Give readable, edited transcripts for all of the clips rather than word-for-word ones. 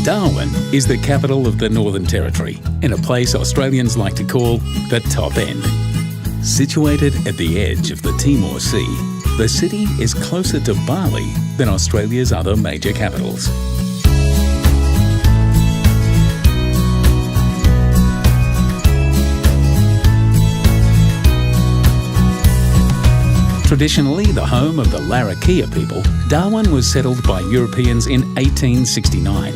Darwin is the capital of the Northern Territory, in a place Australians like to call the top end. Situated at the edge of the Timor Sea, the city is closer to Bali than Australia's other major capitals. Traditionally the home of the Larrakia people, Darwin was settled by Europeans in 1869.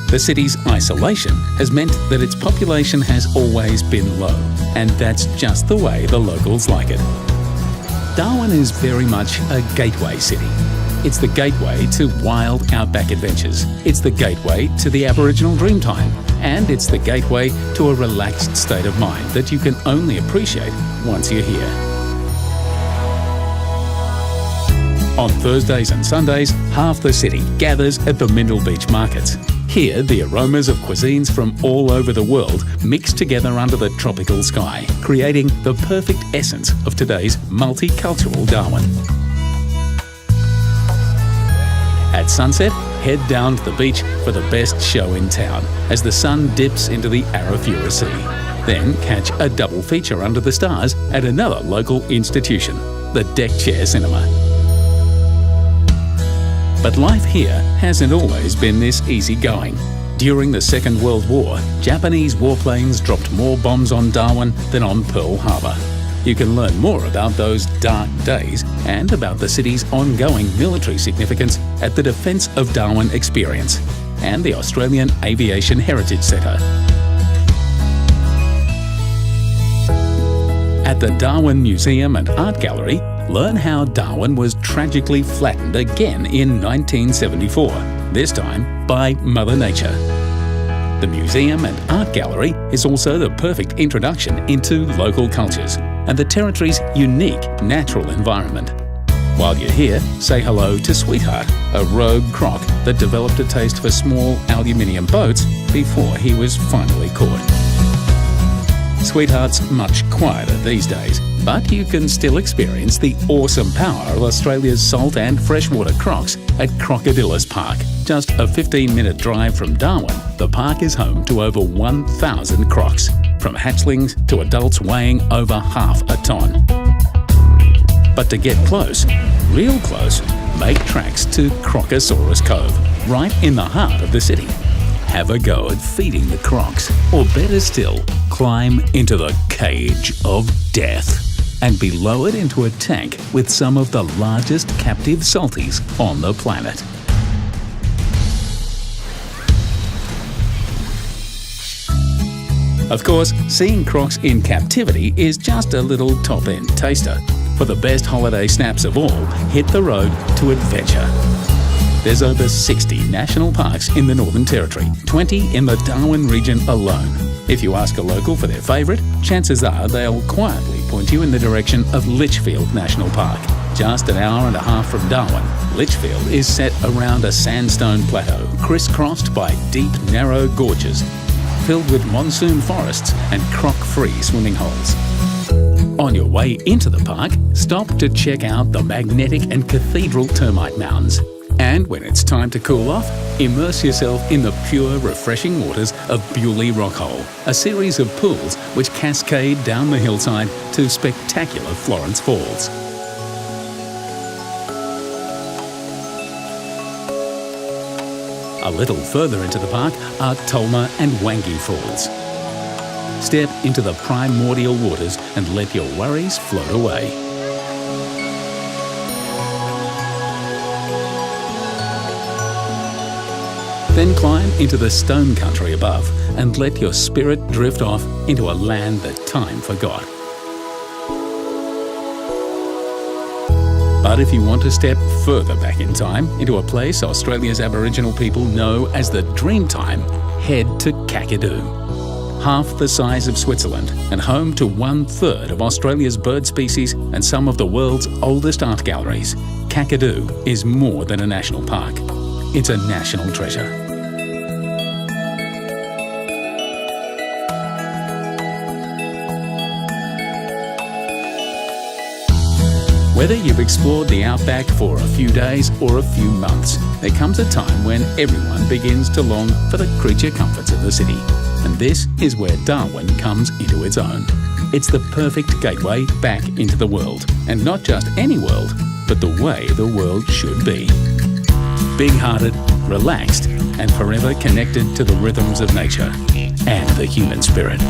The city's isolation has meant that its population has always been low, and that's just the way the locals like it. Darwin is very much a gateway city. It's the gateway to wild outback adventures. It's the gateway to the Aboriginal Dreamtime. And it's the gateway to a relaxed state of mind that you can only appreciate once you're here. On Thursdays and Sundays, half the city gathers at the Mindil Beach markets. Here, the aromas of cuisines from all over the world mix together under the tropical sky, creating the perfect essence of today's multicultural Darwin. At sunset, head down to the beach for the best show in town as the sun dips into the Arafura Sea. Then catch a double feature under the stars at another local institution, the Deck Chair Cinema. But life here hasn't always been this easygoing. During the Second World War, Japanese warplanes dropped more bombs on Darwin than on Pearl Harbor. You can learn more about those dark days and about the city's ongoing military significance at the Defence of Darwin Experience and the Australian Aviation Heritage Centre. At the Darwin Museum and Art Gallery, learn how Darwin was tragically flattened again in 1974, this time by Mother Nature. The museum and art gallery is also the perfect introduction into local cultures and the territory's unique natural environment. While you're here, say hello to Sweetheart, a rogue croc that developed a taste for small aluminium boats before he was finally caught. Sweetheart's much quieter these days, but you can still experience the awesome power of Australia's salt and freshwater crocs at Crocodilus Park. Just a 15-minute drive from Darwin, the park is home to over 1,000 crocs, from hatchlings to adults weighing over half a ton. But to get close, real close, make tracks to Crocosaurus Cove, right in the heart of the city. Have a go at feeding the crocs, or better still, climb into the cage of death and be lowered into a tank with some of the largest captive salties on the planet. Of course, seeing crocs in captivity is just a little top-end taster. For the best holiday snaps of all, hit the road to adventure. There's over 60 national parks in the Northern Territory, 20 in the Darwin region alone. If you ask a local for their favourite, chances are they'll quietly point you in the direction of Litchfield National Park. Just an hour and a half from Darwin, Litchfield is set around a sandstone plateau, crisscrossed by deep, narrow gorges, filled with monsoon forests and croc-free swimming holes. On your way into the park, stop to check out the magnetic and cathedral termite mounds. And when it's time to cool off, immerse yourself in the pure, refreshing waters of Bewley Rockhole, a series of pools which cascade down the hillside to spectacular Florence Falls. A little further into the park are Tolma and Wangi Falls. Step into the primordial waters and let your worries float away. Then climb into the stone country above and let your spirit drift off into a land that time forgot. But if you want to step further back in time, into a place Australia's Aboriginal people know as the Dreamtime, head to Kakadu. Half the size of Switzerland and home to 1/3 of Australia's bird species and some of the world's oldest art galleries, Kakadu is more than a national park. It's a national treasure. Whether you've explored the outback for a few days or a few months, there comes a time when everyone begins to long for the creature comforts of the city. And this is where Darwin comes into its own. It's the perfect gateway back into the world. And not just any world, but the way the world should be. Big-hearted, relaxed, and forever connected to the rhythms of nature and the human spirit.